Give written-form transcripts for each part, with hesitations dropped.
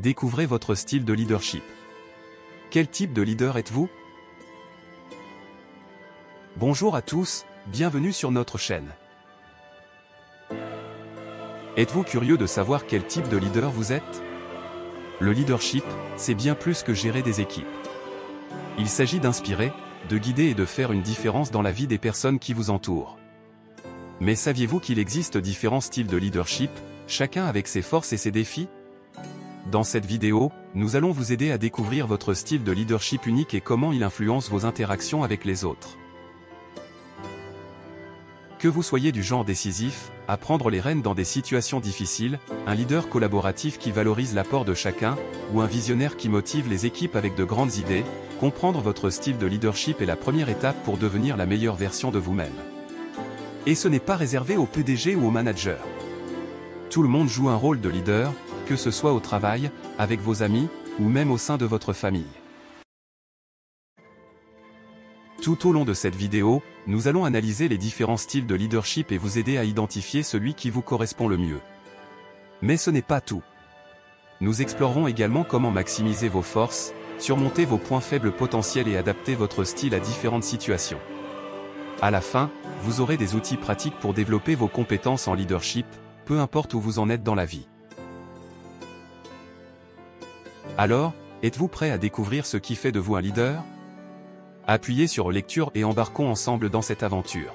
Découvrez votre style de leadership. Quel type de leader êtes-vous? Bonjour à tous, bienvenue sur notre chaîne. Êtes-vous curieux de savoir quel type de leader vous êtes? Le leadership, c'est bien plus que gérer des équipes. Il s'agit d'inspirer, de guider et de faire une différence dans la vie des personnes qui vous entourent. Mais saviez-vous qu'il existe différents styles de leadership, chacun avec ses forces et ses défis? Dans cette vidéo, nous allons vous aider à découvrir votre style de leadership unique et comment il influence vos interactions avec les autres. Que vous soyez du genre décisif, à prendre les rênes dans des situations difficiles, un leader collaboratif qui valorise l'apport de chacun, ou un visionnaire qui motive les équipes avec de grandes idées, comprendre votre style de leadership est la première étape pour devenir la meilleure version de vous-même. Et ce n'est pas réservé aux PDG ou aux managers. Tout le monde joue un rôle de leader, que ce soit au travail, avec vos amis, ou même au sein de votre famille. Tout au long de cette vidéo, nous allons analyser les différents styles de leadership et vous aider à identifier celui qui vous correspond le mieux. Mais ce n'est pas tout. Nous explorerons également comment maximiser vos forces, surmonter vos points faibles potentiels et adapter votre style à différentes situations. À la fin, vous aurez des outils pratiques pour développer vos compétences en leadership, peu importe où vous en êtes dans la vie. Alors, êtes-vous prêt à découvrir ce qui fait de vous un leader? Appuyez sur lecture et embarquons ensemble dans cette aventure.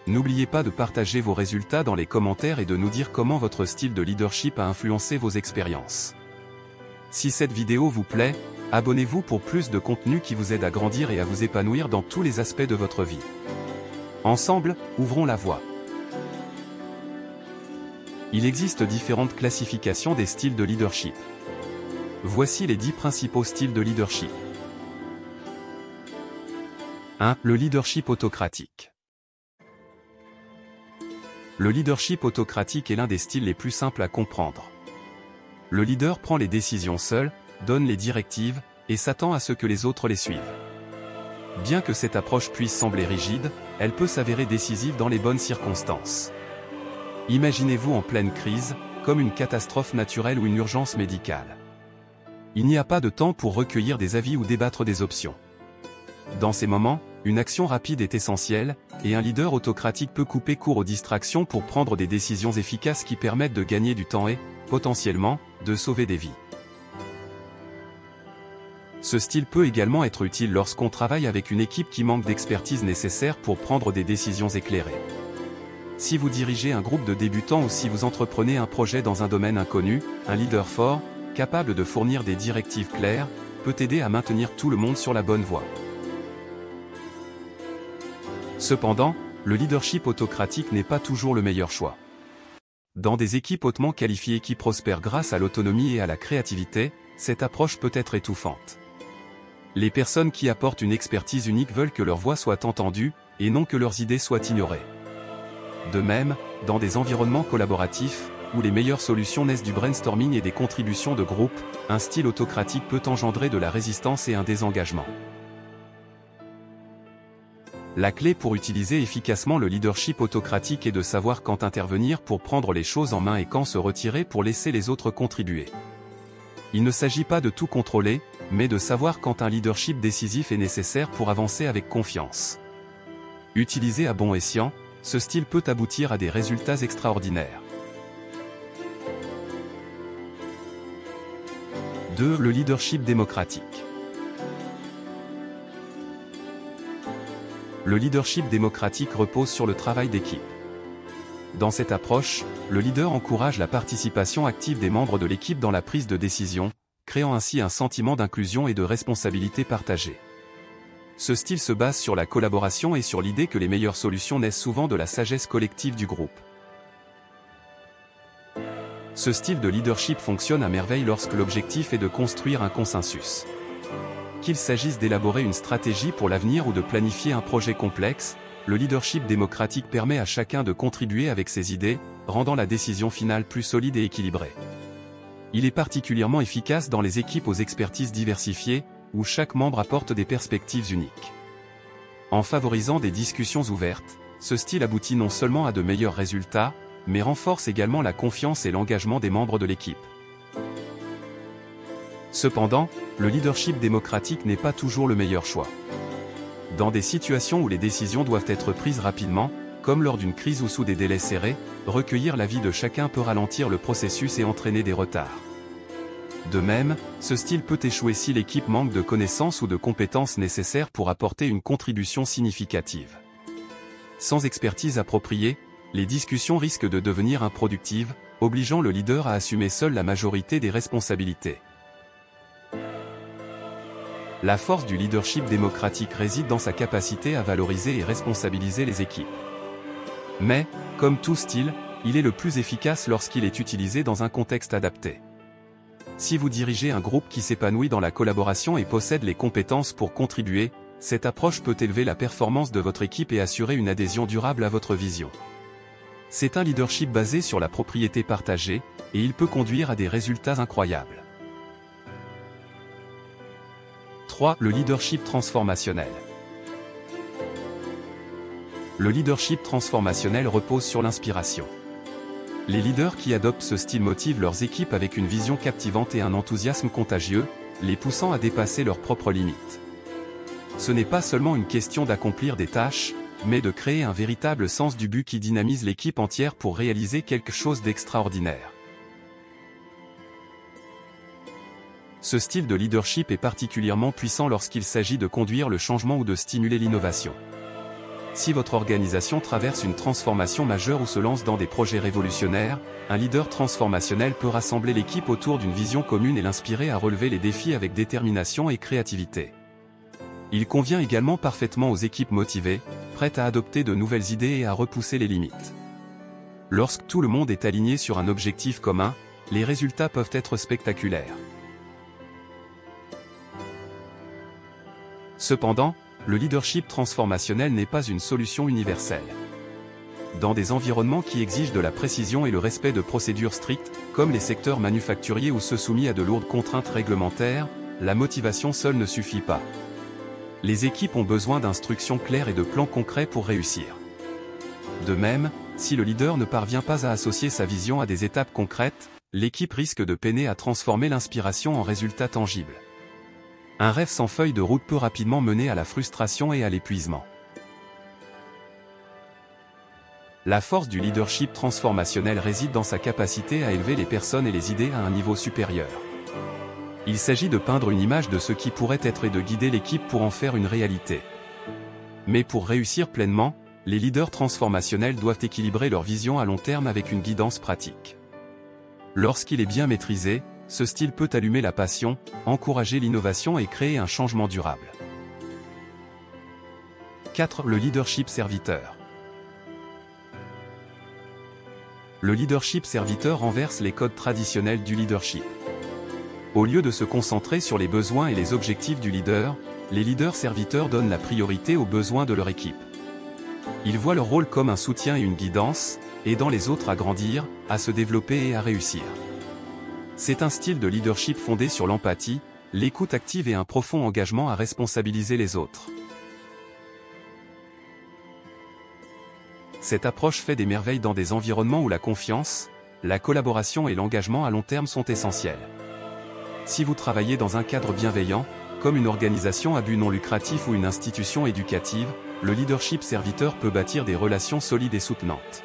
N'oubliez pas de partager vos résultats dans les commentaires et de nous dire comment votre style de leadership a influencé vos expériences. Si cette vidéo vous plaît, abonnez-vous pour plus de contenu qui vous aide à grandir et à vous épanouir dans tous les aspects de votre vie. Ensemble, ouvrons la voie. Il existe différentes classifications des styles de leadership. Voici les 10 principaux styles de leadership. 1. Le leadership autocratique. Le leadership autocratique est l'un des styles les plus simples à comprendre. Le leader prend les décisions seul, donne les directives, et s'attend à ce que les autres les suivent. Bien que cette approche puisse sembler rigide, elle peut s'avérer décisive dans les bonnes circonstances. Imaginez-vous en pleine crise, comme une catastrophe naturelle ou une urgence médicale. Il n'y a pas de temps pour recueillir des avis ou débattre des options. Dans ces moments, une action rapide est essentielle, et un leader autocratique peut couper court aux distractions pour prendre des décisions efficaces qui permettent de gagner du temps et, potentiellement, de sauver des vies. Ce style peut également être utile lorsqu'on travaille avec une équipe qui manque d'expertise nécessaire pour prendre des décisions éclairées. Si vous dirigez un groupe de débutants ou si vous entreprenez un projet dans un domaine inconnu, un leader fort, capable de fournir des directives claires, peut aider à maintenir tout le monde sur la bonne voie. Cependant, le leadership autocratique n'est pas toujours le meilleur choix. Dans des équipes hautement qualifiées qui prospèrent grâce à l'autonomie et à la créativité, cette approche peut être étouffante. Les personnes qui apportent une expertise unique veulent que leur voix soit entendue, et non que leurs idées soient ignorées. De même, dans des environnements collaboratifs, où les meilleures solutions naissent du brainstorming et des contributions de groupe, un style autocratique peut engendrer de la résistance et un désengagement. La clé pour utiliser efficacement le leadership autocratique est de savoir quand intervenir pour prendre les choses en main et quand se retirer pour laisser les autres contribuer. Il ne s'agit pas de tout contrôler, mais de savoir quand un leadership décisif est nécessaire pour avancer avec confiance. Utilisé à bon escient, ce style peut aboutir à des résultats extraordinaires. 2. Le leadership démocratique. Le leadership démocratique repose sur le travail d'équipe. Dans cette approche, le leader encourage la participation active des membres de l'équipe dans la prise de décision, créant ainsi un sentiment d'inclusion et de responsabilité partagée. Ce style se base sur la collaboration et sur l'idée que les meilleures solutions naissent souvent de la sagesse collective du groupe. Ce style de leadership fonctionne à merveille lorsque l'objectif est de construire un consensus. Qu'il s'agisse d'élaborer une stratégie pour l'avenir ou de planifier un projet complexe, le leadership démocratique permet à chacun de contribuer avec ses idées, rendant la décision finale plus solide et équilibrée. Il est particulièrement efficace dans les équipes aux expertises diversifiées, où chaque membre apporte des perspectives uniques. En favorisant des discussions ouvertes, ce style aboutit non seulement à de meilleurs résultats, mais renforce également la confiance et l'engagement des membres de l'équipe. Cependant, le leadership démocratique n'est pas toujours le meilleur choix. Dans des situations où les décisions doivent être prises rapidement, comme lors d'une crise ou sous des délais serrés, recueillir l'avis de chacun peut ralentir le processus et entraîner des retards. De même, ce style peut échouer si l'équipe manque de connaissances ou de compétences nécessaires pour apporter une contribution significative. Sans expertise appropriée, les discussions risquent de devenir improductives, obligeant le leader à assumer seul la majorité des responsabilités. La force du leadership démocratique réside dans sa capacité à valoriser et responsabiliser les équipes. Mais, comme tout style, il est le plus efficace lorsqu'il est utilisé dans un contexte adapté. Si vous dirigez un groupe qui s'épanouit dans la collaboration et possède les compétences pour contribuer, cette approche peut élever la performance de votre équipe et assurer une adhésion durable à votre vision. C'est un leadership basé sur la propriété partagée, et il peut conduire à des résultats incroyables. 3. Le leadership transformationnel. Le leadership transformationnel repose sur l'inspiration. Les leaders qui adoptent ce style motivent leurs équipes avec une vision captivante et un enthousiasme contagieux, les poussant à dépasser leurs propres limites. Ce n'est pas seulement une question d'accomplir des tâches, mais de créer un véritable sens du but qui dynamise l'équipe entière pour réaliser quelque chose d'extraordinaire. Ce style de leadership est particulièrement puissant lorsqu'il s'agit de conduire le changement ou de stimuler l'innovation. Si votre organisation traverse une transformation majeure ou se lance dans des projets révolutionnaires, un leader transformationnel peut rassembler l'équipe autour d'une vision commune et l'inspirer à relever les défis avec détermination et créativité. Il convient également parfaitement aux équipes motivées, prêtes à adopter de nouvelles idées et à repousser les limites. Lorsque tout le monde est aligné sur un objectif commun, les résultats peuvent être spectaculaires. Cependant, le leadership transformationnel n'est pas une solution universelle. Dans des environnements qui exigent de la précision et le respect de procédures strictes, comme les secteurs manufacturiers ou ceux soumis à de lourdes contraintes réglementaires, la motivation seule ne suffit pas. Les équipes ont besoin d'instructions claires et de plans concrets pour réussir. De même, si le leader ne parvient pas à associer sa vision à des étapes concrètes, l'équipe risque de peiner à transformer l'inspiration en résultats tangibles. Un rêve sans feuille de route peut rapidement mener à la frustration et à l'épuisement. La force du leadership transformationnel réside dans sa capacité à élever les personnes et les idées à un niveau supérieur. Il s'agit de peindre une image de ce qui pourrait être et de guider l'équipe pour en faire une réalité. Mais pour réussir pleinement, les leaders transformationnels doivent équilibrer leur vision à long terme avec une guidance pratique. Lorsqu'il est bien maîtrisé, ce style peut allumer la passion, encourager l'innovation et créer un changement durable. 4. Le leadership serviteur. Le leadership serviteur renverse les codes traditionnels du leadership. Au lieu de se concentrer sur les besoins et les objectifs du leader, les leaders serviteurs donnent la priorité aux besoins de leur équipe. Ils voient leur rôle comme un soutien et une guidance, aidant les autres à grandir, à se développer et à réussir. C'est un style de leadership fondé sur l'empathie, l'écoute active et un profond engagement à responsabiliser les autres. Cette approche fait des merveilles dans des environnements où la confiance, la collaboration et l'engagement à long terme sont essentiels. Si vous travaillez dans un cadre bienveillant, comme une organisation à but non lucratif ou une institution éducative, le leadership serviteur peut bâtir des relations solides et soutenantes.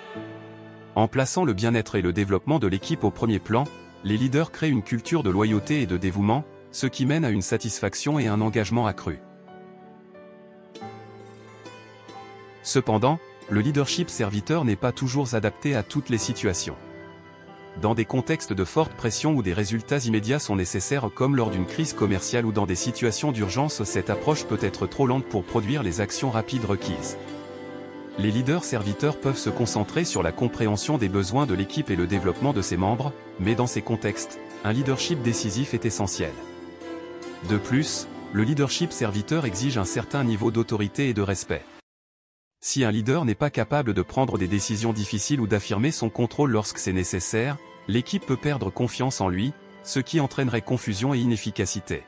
En plaçant le bien-être et le développement de l'équipe au premier plan, les leaders créent une culture de loyauté et de dévouement, ce qui mène à une satisfaction et un engagement accru. Cependant, le leadership serviteur n'est pas toujours adapté à toutes les situations. Dans des contextes de forte pression où des résultats immédiats sont nécessaires comme lors d'une crise commerciale ou dans des situations d'urgence, cette approche peut être trop lente pour produire les actions rapides requises. Les leaders serviteurs peuvent se concentrer sur la compréhension des besoins de l'équipe et le développement de ses membres, mais dans ces contextes, un leadership décisif est essentiel. De plus, le leadership serviteur exige un certain niveau d'autorité et de respect. Si un leader n'est pas capable de prendre des décisions difficiles ou d'affirmer son contrôle lorsque c'est nécessaire, l'équipe peut perdre confiance en lui, ce qui entraînerait confusion et inefficacité.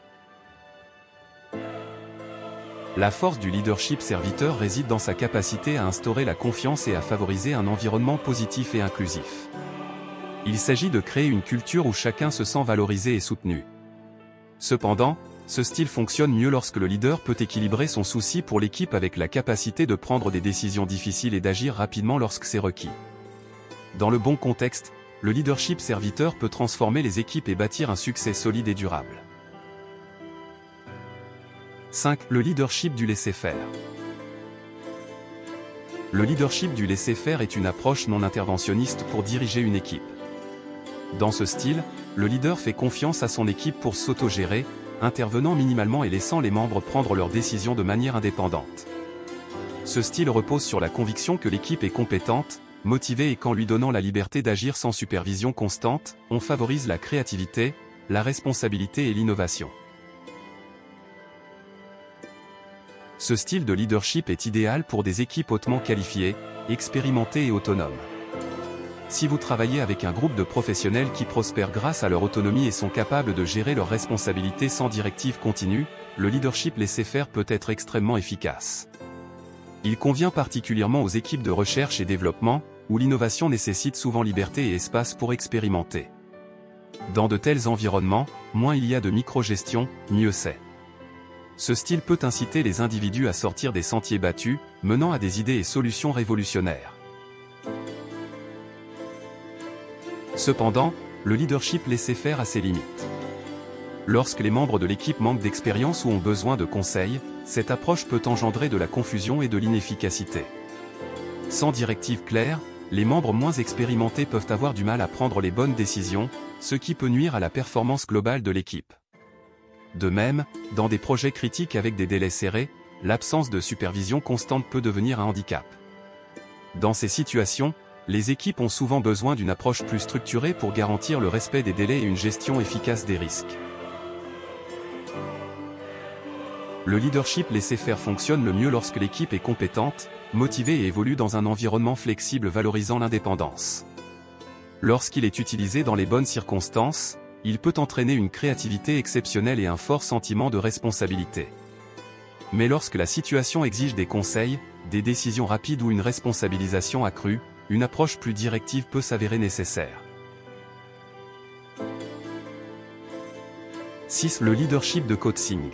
La force du leadership serviteur réside dans sa capacité à instaurer la confiance et à favoriser un environnement positif et inclusif. Il s'agit de créer une culture où chacun se sent valorisé et soutenu. Cependant, ce style fonctionne mieux lorsque le leader peut équilibrer son souci pour l'équipe avec la capacité de prendre des décisions difficiles et d'agir rapidement lorsque c'est requis. Dans le bon contexte, le leadership serviteur peut transformer les équipes et bâtir un succès solide et durable. 5. Le leadership du laisser-faire. Le leadership du laisser-faire est une approche non interventionniste pour diriger une équipe. Dans ce style, le leader fait confiance à son équipe pour s'autogérer, intervenant minimalement et laissant les membres prendre leurs décisions de manière indépendante. Ce style repose sur la conviction que l'équipe est compétente, motivée et qu'en lui donnant la liberté d'agir sans supervision constante, on favorise la créativité, la responsabilité et l'innovation. Ce style de leadership est idéal pour des équipes hautement qualifiées, expérimentées et autonomes. Si vous travaillez avec un groupe de professionnels qui prospèrent grâce à leur autonomie et sont capables de gérer leurs responsabilités sans directive continue, le leadership laisser-faire peut être extrêmement efficace. Il convient particulièrement aux équipes de recherche et développement, où l'innovation nécessite souvent liberté et espace pour expérimenter. Dans de tels environnements, moins il y a de micro-gestion, mieux c'est. Ce style peut inciter les individus à sortir des sentiers battus, menant à des idées et solutions révolutionnaires. Cependant, le leadership laisser-faire a ses limites. Lorsque les membres de l'équipe manquent d'expérience ou ont besoin de conseils, cette approche peut engendrer de la confusion et de l'inefficacité. Sans directive claire, les membres moins expérimentés peuvent avoir du mal à prendre les bonnes décisions, ce qui peut nuire à la performance globale de l'équipe. De même, dans des projets critiques avec des délais serrés, l'absence de supervision constante peut devenir un handicap. Dans ces situations, les équipes ont souvent besoin d'une approche plus structurée pour garantir le respect des délais et une gestion efficace des risques. Le leadership laisser-faire fonctionne le mieux lorsque l'équipe est compétente, motivée et évolue dans un environnement flexible valorisant l'indépendance. Lorsqu'il est utilisé dans les bonnes circonstances, il peut entraîner une créativité exceptionnelle et un fort sentiment de responsabilité. Mais lorsque la situation exige des conseils, des décisions rapides ou une responsabilisation accrue, une approche plus directive peut s'avérer nécessaire. 6. Le leadership de coaching.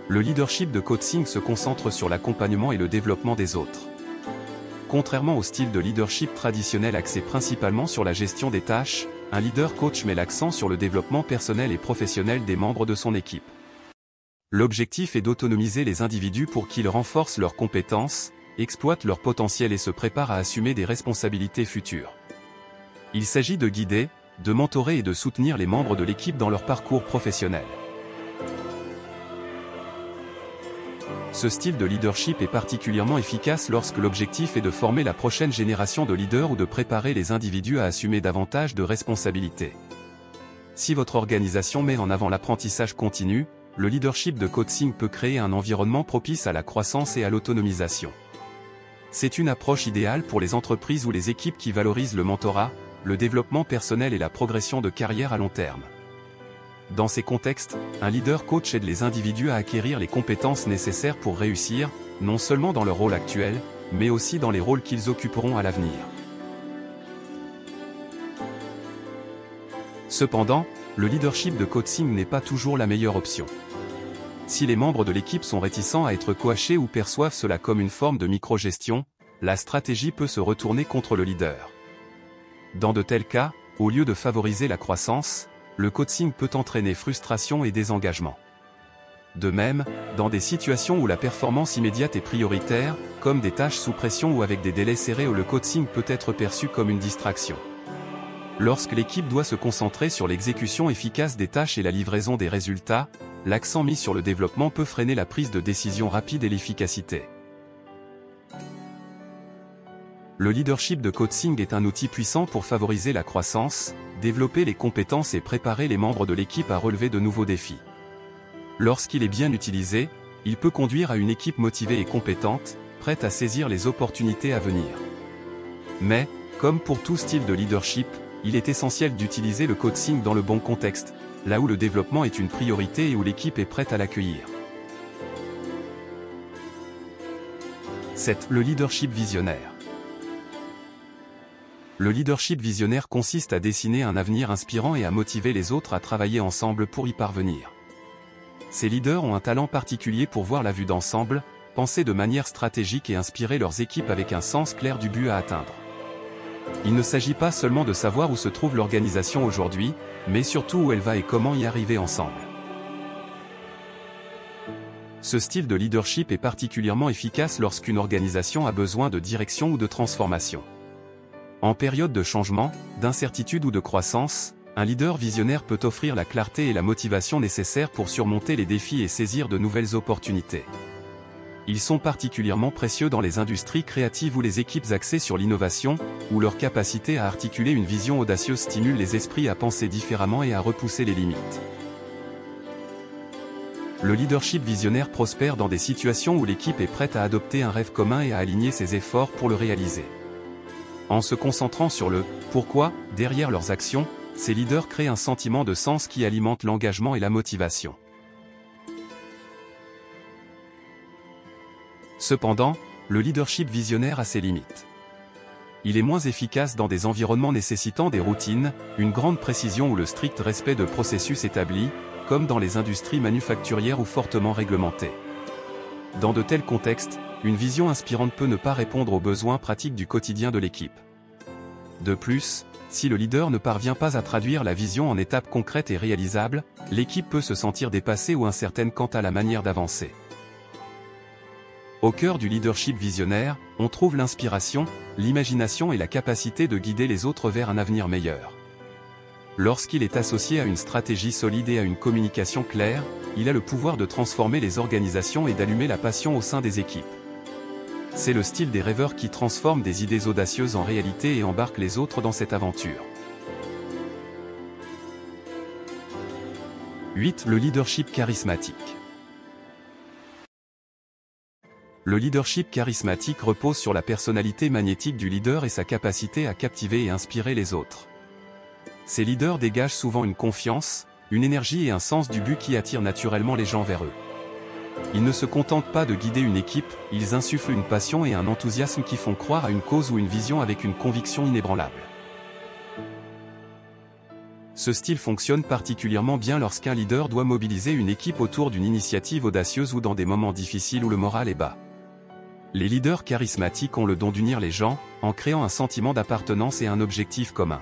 Le leadership de coaching se concentre sur l'accompagnement et le développement des autres. Contrairement au style de leadership traditionnel axé principalement sur la gestion des tâches, un leader coach met l'accent sur le développement personnel et professionnel des membres de son équipe. L'objectif est d'autonomiser les individus pour qu'ils renforcent leurs compétences, exploitent leur potentiel et se préparent à assumer des responsabilités futures. Il s'agit de guider, de mentorer et de soutenir les membres de l'équipe dans leur parcours professionnel. Ce style de leadership est particulièrement efficace lorsque l'objectif est de former la prochaine génération de leaders ou de préparer les individus à assumer davantage de responsabilités. Si votre organisation met en avant l'apprentissage continu, le leadership de coaching peut créer un environnement propice à la croissance et à l'autonomisation. C'est une approche idéale pour les entreprises ou les équipes qui valorisent le mentorat, le développement personnel et la progression de carrière à long terme. Dans ces contextes, un leader coach aide les individus à acquérir les compétences nécessaires pour réussir, non seulement dans leur rôle actuel, mais aussi dans les rôles qu'ils occuperont à l'avenir. Cependant, le leadership de coaching n'est pas toujours la meilleure option. Si les membres de l'équipe sont réticents à être coachés ou perçoivent cela comme une forme de micro-gestion, la stratégie peut se retourner contre le leader. Dans de tels cas, au lieu de favoriser la croissance, le coaching peut entraîner frustration et désengagement. De même, dans des situations où la performance immédiate est prioritaire, comme des tâches sous pression ou avec des délais serrés, le coaching peut être perçu comme une distraction. Lorsque l'équipe doit se concentrer sur l'exécution efficace des tâches et la livraison des résultats, l'accent mis sur le développement peut freiner la prise de décision rapide et l'efficacité. Le leadership de coaching est un outil puissant pour favoriser la croissance, développer les compétences et préparer les membres de l'équipe à relever de nouveaux défis. Lorsqu'il est bien utilisé, il peut conduire à une équipe motivée et compétente, prête à saisir les opportunités à venir. Mais, comme pour tout style de leadership, il est essentiel d'utiliser le coaching dans le bon contexte, là où le développement est une priorité et où l'équipe est prête à l'accueillir. 7. Le leadership visionnaire. Le leadership visionnaire consiste à dessiner un avenir inspirant et à motiver les autres à travailler ensemble pour y parvenir. Ces leaders ont un talent particulier pour voir la vue d'ensemble, penser de manière stratégique et inspirer leurs équipes avec un sens clair du but à atteindre. Il ne s'agit pas seulement de savoir où se trouve l'organisation aujourd'hui, mais surtout où elle va et comment y arriver ensemble. Ce style de leadership est particulièrement efficace lorsqu'une organisation a besoin de direction ou de transformation. En période de changement, d'incertitude ou de croissance, un leader visionnaire peut offrir la clarté et la motivation nécessaires pour surmonter les défis et saisir de nouvelles opportunités. Ils sont particulièrement précieux dans les industries créatives ou les équipes axées sur l'innovation, où leur capacité à articuler une vision audacieuse stimule les esprits à penser différemment et à repousser les limites. Le leadership visionnaire prospère dans des situations où l'équipe est prête à adopter un rêve commun et à aligner ses efforts pour le réaliser. En se concentrant sur le « pourquoi » derrière leurs actions, ces leaders créent un sentiment de sens qui alimente l'engagement et la motivation. Cependant, le leadership visionnaire a ses limites. Il est moins efficace dans des environnements nécessitant des routines, une grande précision ou le strict respect de processus établis, comme dans les industries manufacturières ou fortement réglementées. Dans de tels contextes, une vision inspirante peut ne pas répondre aux besoins pratiques du quotidien de l'équipe. De plus, si le leader ne parvient pas à traduire la vision en étapes concrètes et réalisables, l'équipe peut se sentir dépassée ou incertaine quant à la manière d'avancer. Au cœur du leadership visionnaire, on trouve l'inspiration, l'imagination et la capacité de guider les autres vers un avenir meilleur. Lorsqu'il est associé à une stratégie solide et à une communication claire, il a le pouvoir de transformer les organisations et d'allumer la passion au sein des équipes. C'est le style des rêveurs qui transforme des idées audacieuses en réalité et embarque les autres dans cette aventure. 8. Le leadership charismatique. Le leadership charismatique repose sur la personnalité magnétique du leader et sa capacité à captiver et inspirer les autres. Ces leaders dégagent souvent une confiance, une énergie et un sens du but qui attirent naturellement les gens vers eux. Ils ne se contentent pas de guider une équipe, ils insufflent une passion et un enthousiasme qui font croire à une cause ou une vision avec une conviction inébranlable. Ce style fonctionne particulièrement bien lorsqu'un leader doit mobiliser une équipe autour d'une initiative audacieuse ou dans des moments difficiles où le moral est bas. Les leaders charismatiques ont le don d'unir les gens, en créant un sentiment d'appartenance et un objectif commun.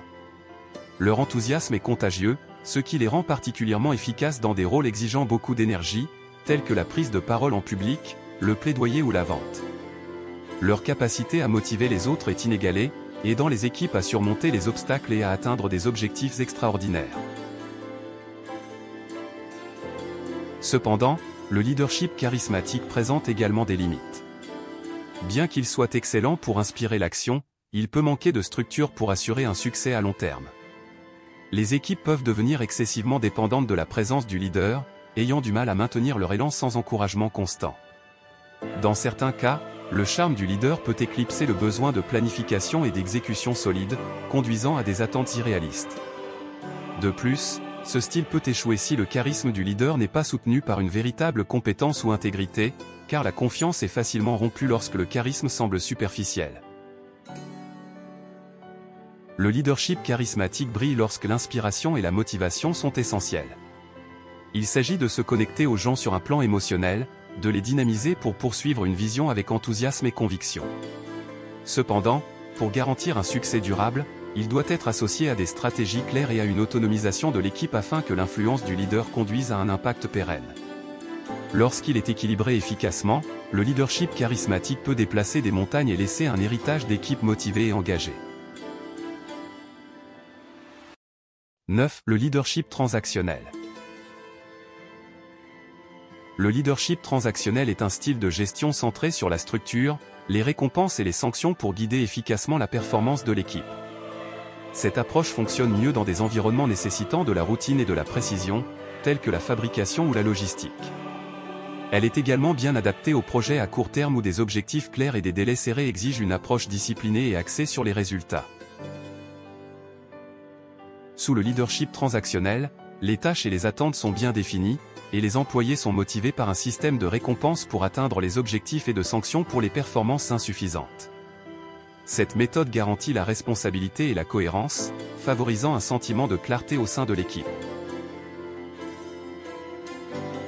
Leur enthousiasme est contagieux, ce qui les rend particulièrement efficaces dans des rôles exigeant beaucoup d'énergie, tels que la prise de parole en public, le plaidoyer ou la vente. Leur capacité à motiver les autres est inégalée, aidant les équipes à surmonter les obstacles et à atteindre des objectifs extraordinaires. Cependant, le leadership charismatique présente également des limites. Bien qu'il soit excellent pour inspirer l'action, il peut manquer de structure pour assurer un succès à long terme. Les équipes peuvent devenir excessivement dépendantes de la présence du leader, ayant du mal à maintenir leur élan sans encouragement constant. Dans certains cas, le charme du leader peut éclipser le besoin de planification et d'exécution solide, conduisant à des attentes irréalistes. De plus, ce style peut échouer si le charisme du leader n'est pas soutenu par une véritable compétence ou intégrité, car la confiance est facilement rompue lorsque le charisme semble superficiel. Le leadership charismatique brille lorsque l'inspiration et la motivation sont essentielles. Il s'agit de se connecter aux gens sur un plan émotionnel, de les dynamiser pour poursuivre une vision avec enthousiasme et conviction. Cependant, pour garantir un succès durable, il doit être associé à des stratégies claires et à une autonomisation de l'équipe afin que l'influence du leader conduise à un impact pérenne. Lorsqu'il est équilibré efficacement, le leadership charismatique peut déplacer des montagnes et laisser un héritage d'équipes motivées et engagées. 9. Le leadership transactionnel. Le leadership transactionnel est un style de gestion centré sur la structure, les récompenses et les sanctions pour guider efficacement la performance de l'équipe. Cette approche fonctionne mieux dans des environnements nécessitant de la routine et de la précision, tels que la fabrication ou la logistique. Elle est également bien adaptée aux projets à court terme où des objectifs clairs et des délais serrés exigent une approche disciplinée et axée sur les résultats. Sous le leadership transactionnel, les tâches et les attentes sont bien définies, et les employés sont motivés par un système de récompenses pour atteindre les objectifs et de sanctions pour les performances insuffisantes. Cette méthode garantit la responsabilité et la cohérence, favorisant un sentiment de clarté au sein de l'équipe.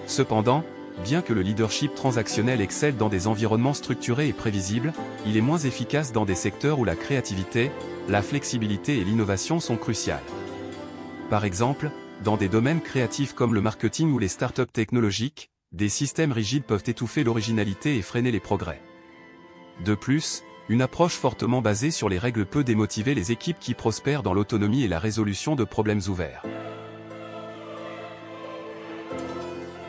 Cependant, bien que le leadership transactionnel excelle dans des environnements structurés et prévisibles, il est moins efficace dans des secteurs où la créativité, la flexibilité et l'innovation sont cruciales. Par exemple, dans des domaines créatifs comme le marketing ou les startups technologiques, des systèmes rigides peuvent étouffer l'originalité et freiner les progrès. De plus, une approche fortement basée sur les règles peut démotiver les équipes qui prospèrent dans l'autonomie et la résolution de problèmes ouverts.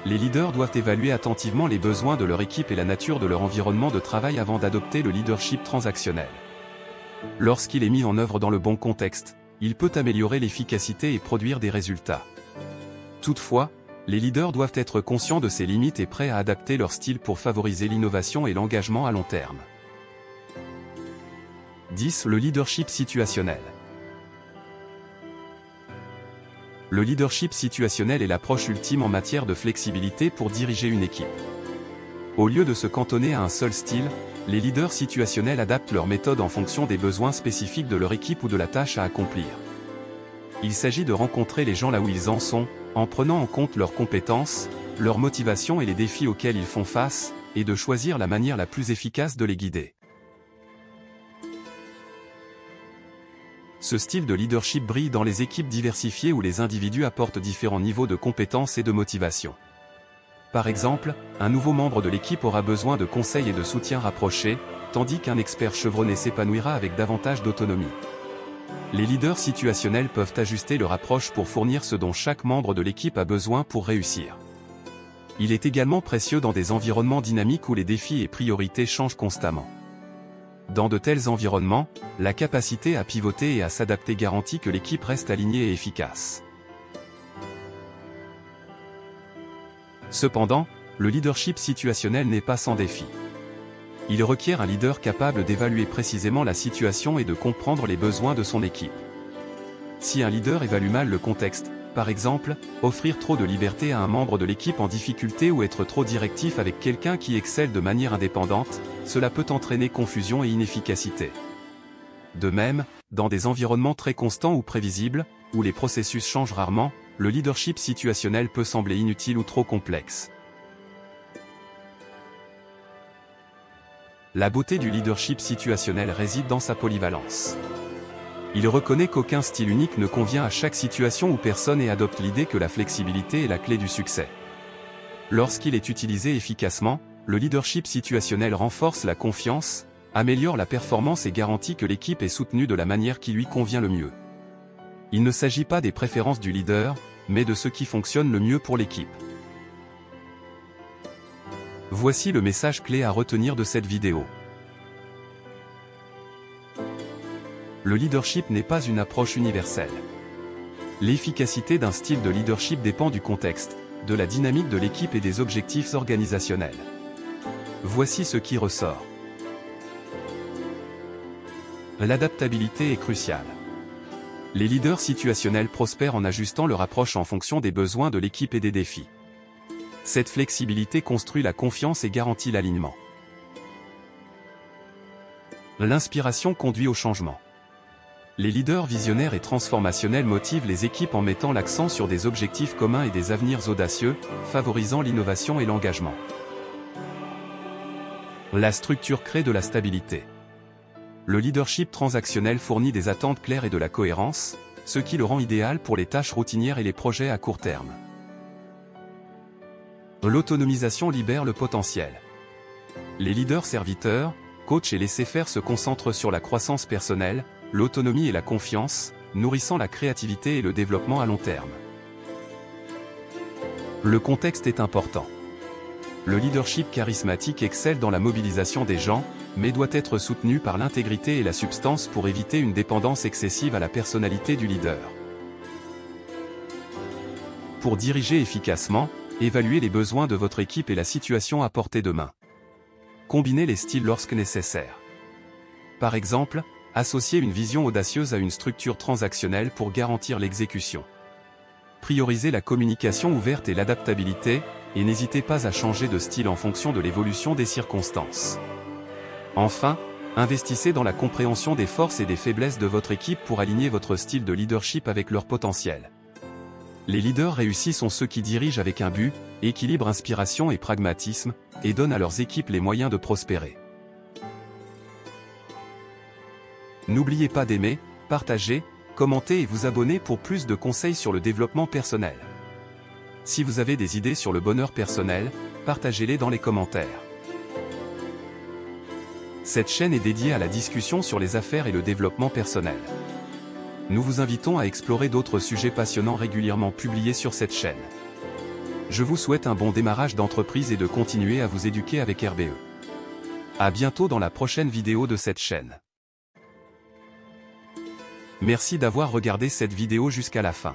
Les leaders doivent évaluer attentivement les besoins de leur équipe et la nature de leur environnement de travail avant d'adopter le leadership transactionnel. Lorsqu'il est mis en œuvre dans le bon contexte, il peut améliorer l'efficacité et produire des résultats. Toutefois, les leaders doivent être conscients de ces limites et prêts à adapter leur style pour favoriser l'innovation et l'engagement à long terme. 10. Le leadership situationnel. Le leadership situationnel est l'approche ultime en matière de flexibilité pour diriger une équipe. Au lieu de se cantonner à un seul style, les leaders situationnels adaptent leur méthode en fonction des besoins spécifiques de leur équipe ou de la tâche à accomplir. Il s'agit de rencontrer les gens là où ils en sont, en prenant en compte leurs compétences, leurs motivations et les défis auxquels ils font face, et de choisir la manière la plus efficace de les guider. Ce style de leadership brille dans les équipes diversifiées où les individus apportent différents niveaux de compétences et de motivation. Par exemple, un nouveau membre de l'équipe aura besoin de conseils et de soutien rapprochés, tandis qu'un expert chevronné s'épanouira avec davantage d'autonomie. Les leaders situationnels peuvent ajuster leur approche pour fournir ce dont chaque membre de l'équipe a besoin pour réussir. Il est également précieux dans des environnements dynamiques où les défis et priorités changent constamment. Dans de tels environnements, la capacité à pivoter et à s'adapter garantit que l'équipe reste alignée et efficace. Cependant, le leadership situationnel n'est pas sans défi. Il requiert un leader capable d'évaluer précisément la situation et de comprendre les besoins de son équipe. Si un leader évalue mal le contexte, par exemple, offrir trop de liberté à un membre de l'équipe en difficulté ou être trop directif avec quelqu'un qui excelle de manière indépendante, cela peut entraîner confusion et inefficacité. De même, dans des environnements très constants ou prévisibles, où les processus changent rarement, le leadership situationnel peut sembler inutile ou trop complexe. La beauté du leadership situationnel réside dans sa polyvalence. Il reconnaît qu'aucun style unique ne convient à chaque situation ou personne et adopte l'idée que la flexibilité est la clé du succès. Lorsqu'il est utilisé efficacement, le leadership situationnel renforce la confiance, améliore la performance et garantit que l'équipe est soutenue de la manière qui lui convient le mieux. Il ne s'agit pas des préférences du leader, mais de ce qui fonctionne le mieux pour l'équipe. Voici le message clé à retenir de cette vidéo. Le leadership n'est pas une approche universelle. L'efficacité d'un style de leadership dépend du contexte, de la dynamique de l'équipe et des objectifs organisationnels. Voici ce qui ressort. L'adaptabilité est cruciale. Les leaders situationnels prospèrent en ajustant leur approche en fonction des besoins de l'équipe et des défis. Cette flexibilité construit la confiance et garantit l'alignement. L'inspiration conduit au changement. Les leaders visionnaires et transformationnels motivent les équipes en mettant l'accent sur des objectifs communs et des avenirs audacieux, favorisant l'innovation et l'engagement. La structure crée de la stabilité. Le leadership transactionnel fournit des attentes claires et de la cohérence, ce qui le rend idéal pour les tâches routinières et les projets à court terme. L'autonomisation libère le potentiel. Les leaders serviteurs, coachs et laissez-faire se concentrent sur la croissance personnelle, l'autonomie et la confiance, nourrissant la créativité et le développement à long terme. Le contexte est important. Le leadership charismatique excelle dans la mobilisation des gens, mais doit être soutenu par l'intégrité et la substance pour éviter une dépendance excessive à la personnalité du leader. Pour diriger efficacement, évaluez les besoins de votre équipe et la situation à portée de main. Combinez les styles lorsque nécessaire. Par exemple, associez une vision audacieuse à une structure transactionnelle pour garantir l'exécution. Priorisez la communication ouverte et l'adaptabilité, et n'hésitez pas à changer de style en fonction de l'évolution des circonstances. Enfin, Investissez dans la compréhension des forces et des faiblesses de votre équipe pour aligner votre style de leadership avec leur potentiel. Les leaders réussis sont ceux qui dirigent avec un but, équilibrent inspiration et pragmatisme, et donnent à leurs équipes les moyens de prospérer. N'oubliez pas d'aimer, partager, commenter et vous abonner pour plus de conseils sur le développement personnel. Si vous avez des idées sur le bonheur personnel, partagez-les dans les commentaires. Cette chaîne est dédiée à la discussion sur les affaires et le développement personnel. Nous vous invitons à explorer d'autres sujets passionnants régulièrement publiés sur cette chaîne. Je vous souhaite un bon démarrage d'entreprise et de continuer à vous éduquer avec RBE. À bientôt dans la prochaine vidéo de cette chaîne. Merci d'avoir regardé cette vidéo jusqu'à la fin.